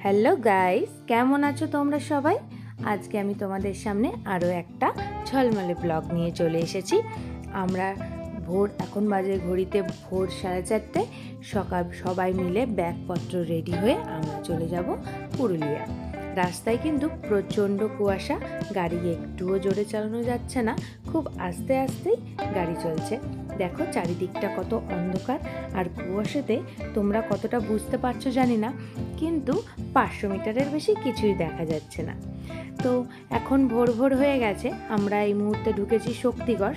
Hello guys, কেমন আছো তোমরা সবাই? আজকে আমি তোমাদের সামনে আরও একটা ঝলমলে ব্লগ নিয়ে চলে এসেছি। আমরা এখন বাজে ঘড়িতে ভোর 4:30। সকাল সবাই মিলে ব্যাগপত্র রেডি হয়ে আমরা চলে যাব পুরুলিয়া। রাস্তায় কিন্তু প্রচণ্ড কুয়াশা, গাড়ি একটুও জোরে চালানো যাচ্ছে না, খুব আস্তে আস্তেই গাড়ি চলছে। দেখো চারিদিকটা কত অন্ধকার, আর কুয়াশাতে তোমরা কতটা বুঝতে পারছো জানি না, কিন্তু 500 মিটারের বেশি কিছুই দেখা যাচ্ছে না। তো এখন ভোর ভোর হয়ে গেছে, আমরা এই মুহূর্তে ঢুকেছি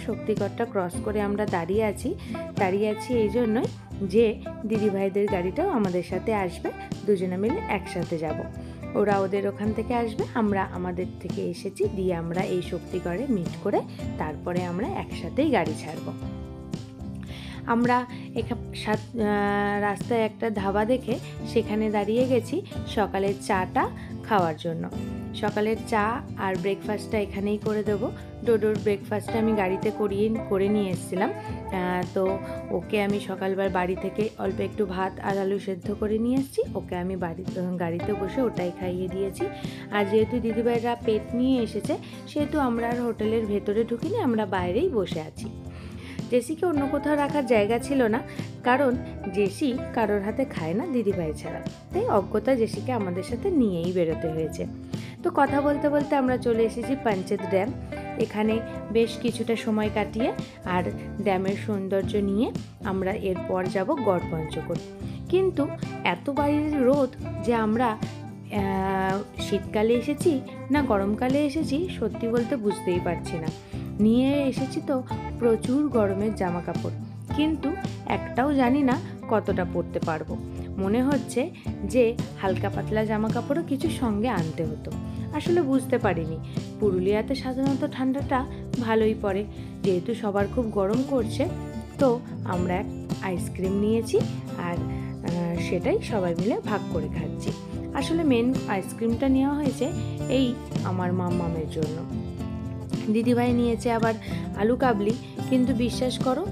শক্তিগড়টা ক্রস করে আমরা দাঁড়িয়ে আছি এই জন্যই যে দিদিভাইদের গাড়িটাও আমাদের সাথে আসবে, দুজনে মিলে একসাথে যাব। ওরা ওদের ওখান থেকে আসবে, আমরা আমাদের থেকে এসেছি, দিয়ে আমরা এই শক্তিগড়ে মিট করে তারপরে আমরা একসাথেই গাড়ি ছাড়ব। আমরা রাস্তায় একটা ধাবা দেখে সেখানে দাঁড়িয়ে গেছি সকালের চাটা খাওয়ার জন্য। সকালের চা আর ব্রেকফাস্টটা এখানেই করে দেবো। ডোডোর ব্রেকফাস্টটা আমি গাড়িতে করে নিয়ে এসেছিলাম, তো ওকে আমি সকালবার বাড়ি থেকে অল্প একটু ভাত আর আলু সেদ্ধ করে নিয়ে এসেছি, ওকে আমি গাড়িতে বসে ওটাই খাইয়ে দিয়েছি। আর যেহেতু দিদিভাইরা পেট নিয়ে এসেছে, সেহেতু আমরা আর হোটেলের ভেতরে ঢুকিনি, আমরা বাইরেই বসে আছি। জেসিকে অন্য কোথাও রাখার জায়গা ছিল না, কারণ জেসি কারোর হাতে খায় না দিদিভাই ছাড়া, তাই অজ্ঞতা জেসিকে আমাদের সাথে নিয়েই বেরোতে হয়েছে। তো কথা বলতে বলতে আমরা চলে এসেছি পঞ্চেত ড্যাম। এখানে বেশ কিছুটা সময় কাটিয়ে আর ড্যামের সৌন্দর্য নিয়ে আমরা এরপর যাব গড়পঞ্চকোট। কিন্তু এত বাইরের রোদ যে আমরা শীতকালে এসেছি না গরমকালে এসেছি সত্যি বলতে বুঝতেই পারছি না। নিয়ে এসেছি তো প্রচুর গরমের জামা কাপড়, কিন্তু একটাও জানি না কতটা পরতে পারবো। মনে হচ্ছে যে হালকা পাতলা জামা কাপড়ও কিছু সঙ্গে আনতে হতো। আসলে বুঝতে পারিনি, পুরুলিয়াতে সাধারণত ঠান্ডাটা ভালোই পড়ে, যেহেতু সবার খুব গরম করছে, তো আমরা আইসক্রিম নিয়েছি আর সেটাই সবাই মিলে ভাগ করে খাচ্ছি। আসলে মেন আইসক্রিমটা নেওয়া হয়েছে এই আমার মাম্মামের জন্য। দিদিভাই নিয়েছে আবার আলু কাবলি, কিন্তু বিশ্বাস করো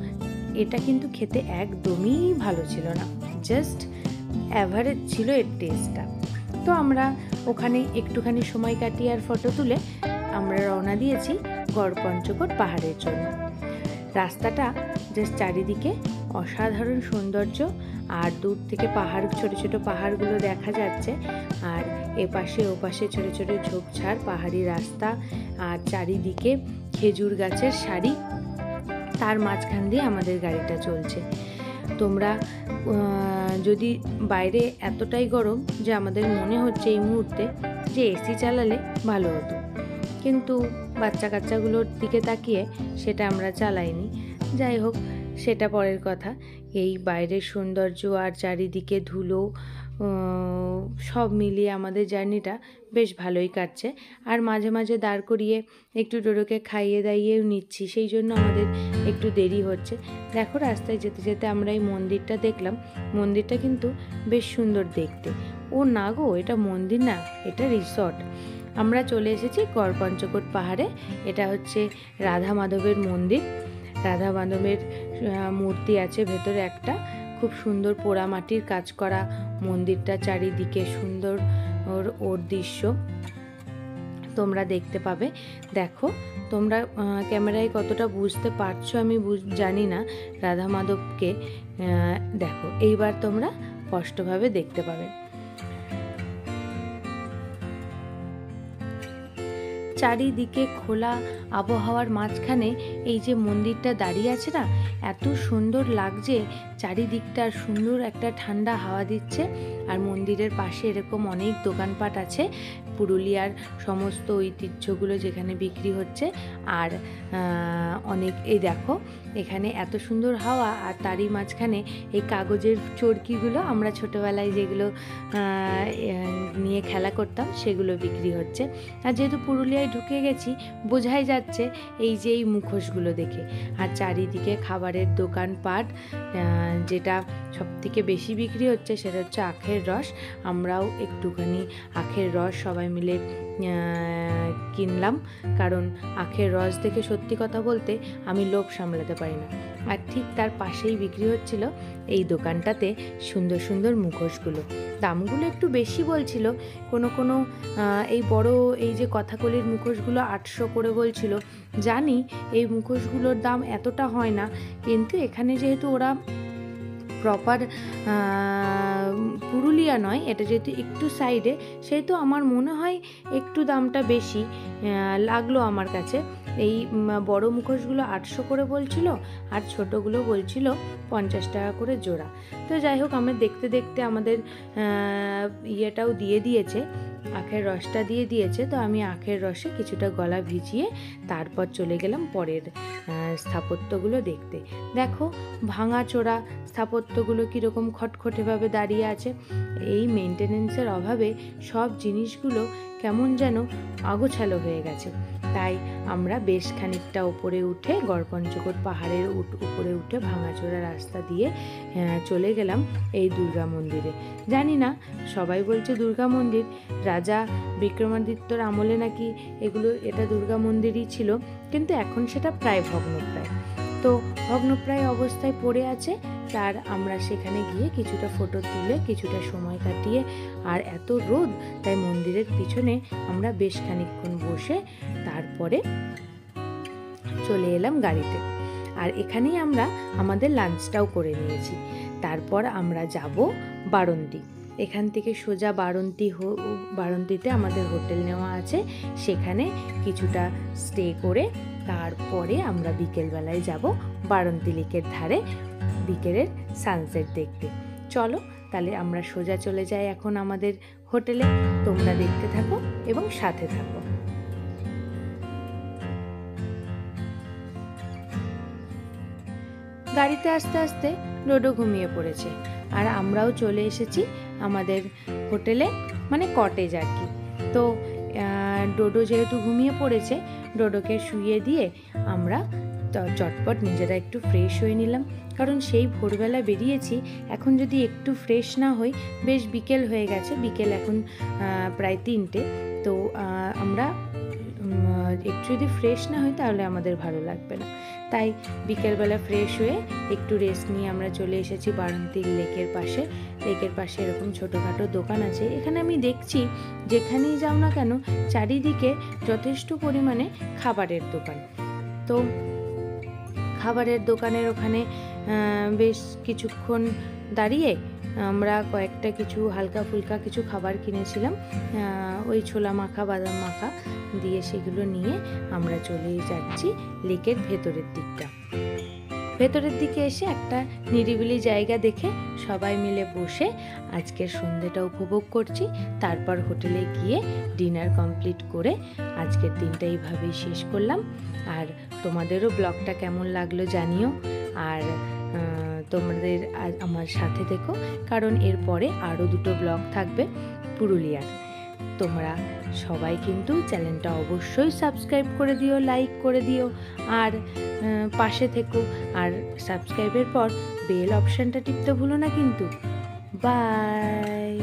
এটা কিন্তু খেতে একদমই ভালো ছিল না, জাস্ট অ্যাভারেজ ছিল এর টেস্টটা। তো আমরা ওখানে একটুখানি সময় কাটিয়ে আর ফটো তুলে আমরা রওনা দিয়েছি গড়পঞ্চকোট পাহাড়ের জন্য। রাস্তাটা জাস্ট চারিদিকে অসাধারণ সৌন্দর্য, আর দূর থেকে ছোট ছোট পাহাড়গুলো দেখা যাচ্ছে, আর এপাশে ওপাশে ছোট ছোট ঝোপঝাড় পাহাড়ি রাস্তা, আর চারিদিকে খেজুর গাছের সারি, তার মাঝখান দিয়ে আমাদের গাড়িটা চলছে। তোমরা যদি বাইরে এতটাই গরম যে আমাদের মনে হচ্ছে এই মুহূর্তে যে এসি চালালে ভালো হতো, কিন্তু বাচ্চা কাচ্চাগুলোর দিকে তাকিয়ে সেটা আমরা চালাইনি। যাই হোক, সেটা পরের কথা। এই বাইরের সৌন্দর্য আর চারিদিকে ধুলো সব মিলিয়ে আমাদের জার্নিটা বেশ ভালোই কাটছে। আর মাঝে মাঝে দাঁড় করিয়ে একটু ডোডোকে খাইয়ে দাইয়েও নিচ্ছি, সেই জন্য আমাদের একটু দেরি হচ্ছে। দেখো রাস্তায় যেতে যেতে আমরা এই মন্দিরটা দেখলাম, মন্দিরটা কিন্তু বেশ সুন্দর দেখতে। ও না গো, এটা মন্দির না, এটা রিসর্ট। আমরা চলে এসেছি গড়পঞ্চকোট পাহাড়ে। এটা হচ্ছে রাধা মাধবের মন্দির। রাধা মাধবের মূর্তি আছে ভেতরে একটা, খুব সুন্দর পোড়া মাটির কাজ করা মন্দিরটা, চারিদিকে সুন্দর ওর দৃশ্য তোমরা দেখতে পাবে। দেখো তোমরা ক্যামেরায় কতটা বুঝতে পারছো আমি জানি না রাধা মাধবকে। দেখো এইবার তোমরা স্পষ্টভাবে দেখতে পাবে। চারিদিকে খোলা আবহাওয়ার মাঝখানে এই যে মন্দিরটা দাঁড়িয়ে আছে না, এত সুন্দর লাগছে চারিদিকটা, সুন্দর একটা ঠান্ডা হাওয়া দিচ্ছে। আর মন্দিরের পাশে এরকম অনেক দোকানপাট আছে, পুরুলিয়ার সমস্ত ঐতিহ্যগুলো যেখানে বিক্রি হচ্ছে। আর অনেক, এই দেখো এখানে এত সুন্দর হাওয়া, আর তারই মাঝখানে এই কাগজের চরকিগুলো আমরা ছোটোবেলায় যেগুলো নিয়ে খেলা করতাম সেগুলো বিক্রি হচ্ছে। আর যেহেতু পুরুলিয়ায় ঢুকে গেছি বোঝাই যাচ্ছে এই যে এই মুখোশগুলো দেখে। আর চারিদিকে খাবারের দোকানপাট, যেটা সবথেকে বেশি বিক্রি হচ্ছে সেটা হচ্ছে আখের রস। আমরাও একটুখানি আখের রস সবাই সবাই মিলে কিনলাম, কারণ আখের রস দেখে সত্যি কথা বলতে আমি লোভ সামলাতে পারি না। আর ঠিক তার পাশেই বিক্রি হচ্ছিল এই দোকানটাতে সুন্দর সুন্দর মুখোশগুলো। দামগুলো একটু বেশি বলছিল, কোনো এই বড় এই যে কথাকলির মুখোশগুলো 800 করে বলছিল। জানি এই মুখোশগুলোর দাম এতটা হয় না, কিন্তু এখানে যেহেতু ওরা প্রপার পুরুলিয়া নয়, এটা যেহেতু একটু সাইডে, সেহেতু আমার মনে হয় একটু দামটা বেশি লাগলো আমার কাছে। এই বড় মুখোশগুলো 800 করে বলছিল, আর ছোটোগুলো বলছিল 50 টাকা করে জোড়া। তো যাই হোক, আমরা দেখতে দেখতে আমাদের ইয়েটাও দিয়ে দিয়েছে, আখের রসটা দিয়ে দিয়েছে। তো আমি আখের রসে কিছুটা গলা ভিজিয়ে তারপর চলে গেলাম পরের স্থাপত্যগুলো দেখতে। দেখো ভাঙাচোরা স্থাপত্যগুলো কীরকম খটখটেভাবে দাঁড়িয়ে আছে। এই মেনটেনেন্সের অভাবে সব জিনিসগুলো কেমন যেন আগোছালো হয়ে গেছে। তাই আমরা বেশ খানিকটা উপরে উঠে গড়পঞ্চকোট পাহাড়ের উপরে উঠে ভাঙাচোরা রাস্তা দিয়ে চলে গেলাম এই দুর্গা মন্দিরে। জানি না, সবাই বলছে দুর্গা মন্দির, রাজা বিক্রমাদিত্যর আমলে নাকি এটা দুর্গা মন্দিরই ছিল, কিন্তু এখন সেটা প্রায় ভগ্নপ্রায়। তো ভগ্নপ্রায় অবস্থায় পড়ে আছে। তার আমরা সেখানে গিয়ে কিছুটা ফটো তুলে কিছুটা সময় কাটিয়ে, আর এত রোদ তাই মন্দিরের পিছনে আমরা বেশ খানিকক্ষণ বসে তারপরে চলে এলাম গাড়িতে। আর এখানেই আমরা আমাদের লাঞ্চটাও করে নিয়েছি। তারপর আমরা যাব বাড়ন্তি। এখান থেকে সোজা বাড়ন্তিতে আমাদের হোটেল নেওয়া আছে, সেখানে কিছুটা স্টে করে তারপরে আমরা বিকেলবেলায় যাব বাড়ন্তি লেকের ধারে বিকেলের সানসেট দেখতে। চলো তাহলে আমরা সোজা চলে যাই এখন আমাদের হোটেলে। তোমরা দেখতে থাকো এবং সাথে থাকো। গাড়িতে আস্তে আস্তে ডোডো ঘুমিয়ে পড়েছে, আর আমরাও চলে এসেছি আমাদের হোটেলে, মানে কটেজ আর কি। তো ডোডো যেহেতু ঘুমিয়ে পড়েছে, ডোডোকে শুইয়ে দিয়ে আমরা চটপট নিজেরা একটু ফ্রেশ হয়ে নিলাম, কারণ সেই ভোরবেলা বেরিয়েছি। এখন যদি একটু ফ্রেশ না হই, বেশ বিকেল হয়ে গেছে, বিকেল এখন প্রায় 3টে। তো আমরা একটু যদি ফ্রেশ না হই তাহলে আমাদের ভালো লাগবে না। তাই বিকেলবেলা ফ্রেশ হয়ে একটু রেস্ট নিয়ে আমরা চলে এসেছি বাড়ন্তির লেকের পাশে। লেকের পাশে এরকম ছোটোখাটো দোকান আছে। এখানে আমি দেখছি যেখানেই যাও না কেন চারিদিকে যথেষ্ট পরিমাণে খাবারের দোকান। তো খাবারের দোকানের ওখানে বেশ কিছুক্ষণ দাঁড়িয়ে আমরা কয়েকটা কিছু হালকা ফুলকা কিছু খাবার কিনেছিলাম, ওই ছোলা মাখা বাদাম মাখা দিয়ে, সেগুলো নিয়ে আমরা চলে যাচ্ছি লেকের ভেতরের দিকটা। ভেতরের দিকে এসে একটা নিরিবিলি জায়গা দেখে সবাই মিলে বসে আজকের সন্ধ্যেটা উপভোগ করছি। তারপর হোটেলে গিয়ে ডিনার কমপ্লিট করে আজকের দিনটা এইভাবেই শেষ করলাম। আর তোমাদেরও ব্লগটা কেমন লাগলো জানিও, আর তোমাদের আমার সাথে থেকো, কারণ এরপরে আরও 2টো ব্লগ থাকবে পুরুলিয়ার। তোমরা সবাই কিন্তু চ্যানেলটা অবশ্যই সাবস্ক্রাইব করে দিও, লাইক করে দিও, আর পাশে থেকো। আর সাবস্ক্রাইবের পর বেল অপশানটা টিপতে ভুলো না কিন্তু। বাই।